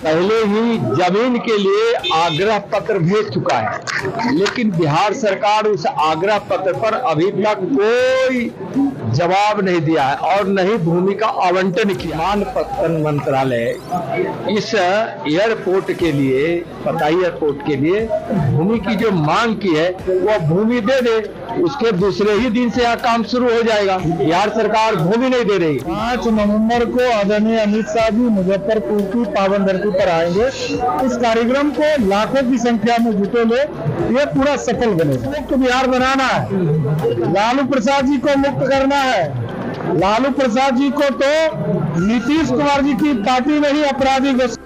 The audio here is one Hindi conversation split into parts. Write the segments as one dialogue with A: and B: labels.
A: पहले ही जमीन के लिए आग्रह पत्र भेज चुका है, लेकिन बिहार सरकार उस आग्रह पत्र पर अभी तक कोई जवाब नहीं दिया है और न ही भूमि का आवंटन किया। मानपत्तन मंत्रालय इस एयरपोर्ट के लिए, पताही एयरपोर्ट के लिए भूमि की जो मांग की है वो भूमि दे दे, उसके दूसरे ही दिन से यहाँ काम शुरू हो जाएगा। बिहार सरकार भूमि नहीं दे रही।
B: 5 नवंबर को आदरणीय अमित शाह जी मुजफ्फरपुर की पावन धरती पर आएंगे। इस कार्यक्रम को लाखों की संख्या में जुटे लोग, ये पूरा सफल बनेगा। मुक्त बिहार बनाना है, लालू प्रसाद जी को मुक्त करना है। लालू प्रसाद जी को तो नीतीश कुमार जी की पार्टी में ही अपराधी घोषित।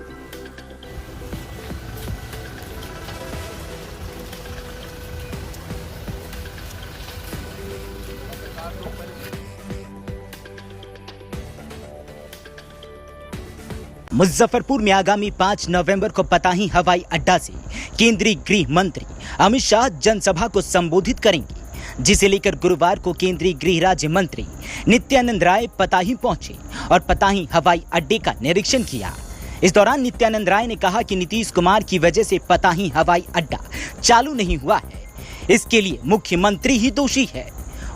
C: मुजफ्फरपुर में आगामी 5 नवंबर को पताही हवाई अड्डा से केंद्रीय गृह मंत्री अमित शाह जनसभा को संबोधित करेंगे, जिसे लेकर गुरुवार को केंद्रीय गृह राज्य मंत्री नित्यानंद राय पताही पहुंचे और पताही हवाई अड्डे का निरीक्षण किया। इस दौरान नित्यानंद राय ने कहा कि नीतीश कुमार की वजह से पताही हवाई अड्डा चालू नहीं हुआ है, इसके लिए मुख्यमंत्री ही दोषी है।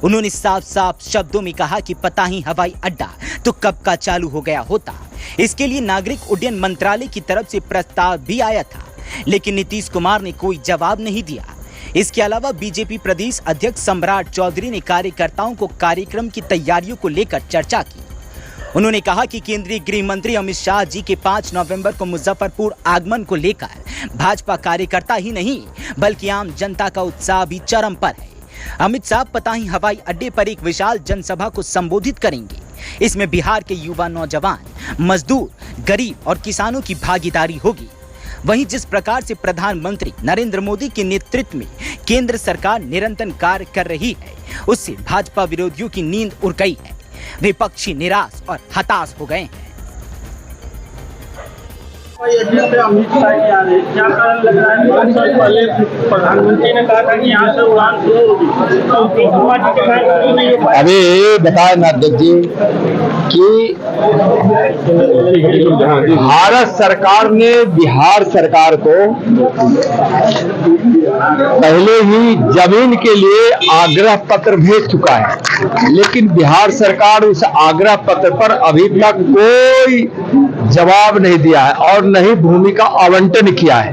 C: उन्होंने साफ साफ शब्दों में कहा कि पताही हवाई अड्डा तो कब का चालू हो गया होता। इसके लिए नागरिक उड्डयन मंत्रालय की तरफ से प्रस्ताव भी आया था, लेकिन नीतीश कुमार ने कोई जवाब नहीं दिया। इसके अलावा बीजेपी प्रदेश अध्यक्ष सम्राट चौधरी ने कार्यकर्ताओं को कार्यक्रम की तैयारियों को लेकर चर्चा की। उन्होंने कहा कि केंद्रीय गृह मंत्री अमित शाह जी के 5 नवंबर को मुजफ्फरपुर आगमन को लेकर भाजपा कार्यकर्ता ही नहीं बल्कि आम जनता का उत्साह भी चरम पर है। अमित शाह पताही हवाई अड्डे पर एक विशाल जनसभा को संबोधित करेंगे। इसमें बिहार के युवा, नौजवान, मजदूर, गरीब और किसानों की भागीदारी होगी। वहीं जिस प्रकार से प्रधानमंत्री नरेंद्र मोदी के नेतृत्व में केंद्र सरकार निरंतर कार्य कर रही है, उससे भाजपा विरोधियों की नींद उड़ गई है। विपक्षी निराश और हताश हो गए हैं।
D: अमित शाह जी आ रहे हैं, क्या कारण लग रहा है? 5 साल पहले प्रधानमंत्री ने कहा था कि यहाँ से उड़ान शुरू होगी, तो नहीं हो पाया।
A: अभी बताए ना अध्यक्ष जी कि भारत सरकार ने बिहार सरकार को पहले ही जमीन के लिए आग्रह पत्र भेज चुका है, लेकिन बिहार सरकार उस आग्रह पत्र पर अभी तक कोई जवाब नहीं दिया है और न ही भूमि का आवंटन किया है।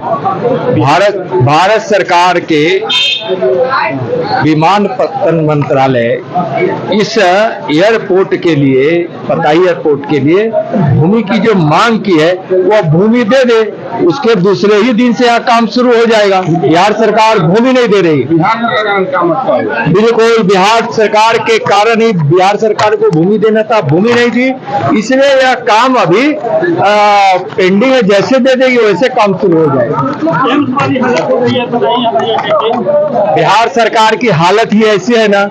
A: भारत सरकार के विमानपत्तन मंत्रालय इस एयरपोर्ट के लिए, पताही एयरपोर्ट के लिए भूमि की जो मांग की है वो भूमि दे दे, उसके दूसरे ही दिन से यहाँ काम शुरू हो जाएगा। बिहार सरकार भूमि नहीं दे रही। बिल्कुल बिहार सरकार के कारण ही बिहार सरकार को भूमि देना था, भूमि नहीं थी, इसलिए यह काम अभी पेंडिंग है। जैसे दे देगी वैसे काम शुरू हो जाएगा। बिहार सरकार की हालत ही ऐसी है ना,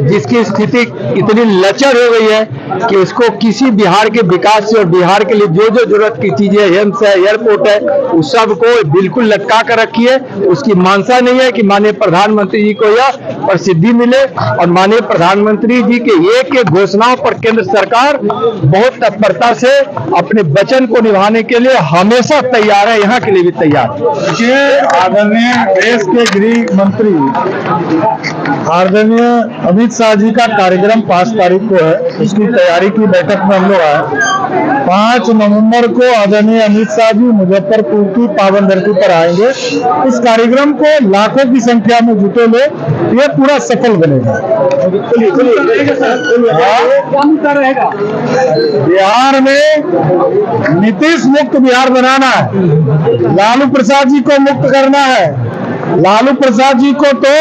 A: जिसकी स्थिति इतनी लचर हो गई है कि उसको किसी बिहार के विकास से और बिहार के लिए जो जो जरूरत की चीजें, एम्स है, एयरपोर्ट है, उस सब को बिल्कुल लटका कर रखी है। उसकी मानसा नहीं है कि माननीय प्रधानमंत्री जी को यह प्रसिद्धि मिले, और माननीय प्रधानमंत्री जी के एक एक घोषणाओं पर केंद्र सरकार बहुत तत्परता से अपने वचन को निभाने के लिए हमेशा तैयार है, यहाँ के लिए भी तैयार है।
B: आदरणीय देश के गृह मंत्री आदरणीय अमित शाह जी का कार्यक्रम 5 तारीख को है, उसकी तैयारी की बैठक में हम लोग आए। 5 नवंबर को आदरणीय अमित शाह जी मुजफ्फरपुर की पावन धरती पर आएंगे। इस कार्यक्रम को लाखों की संख्या में जुटे लोग, ये पूरा सफल बनेगा। बिहार में नीतीश मुक्त बिहार बनाना है, लालू प्रसाद जी को मुक्त करना है। लालू प्रसाद जी को तो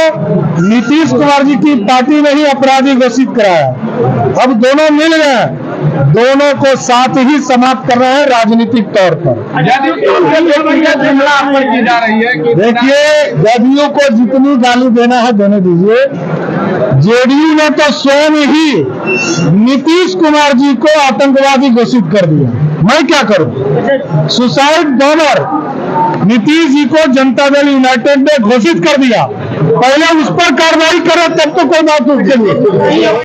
B: नीतीश कुमार जी की पार्टी में ही अपराधी घोषित कराया। अब दोनों मिल गए, दोनों को साथ ही समाप्त कर रहे हैं राजनीतिक तौर पर। देखिए, जदयू को जितनी गाली देना है देने दीजिए। जेडीयू ने तो स्वयं ही नीतीश कुमार जी को आतंकवादी घोषित कर दिया। मैं क्या करूं? सुसाइड बॉम्बर नीतीश जी को जनता दल यूनाइटेड ने घोषित कर दिया। पहले उस पर कार्रवाई करो, तब तो कोई बात उसके लिए।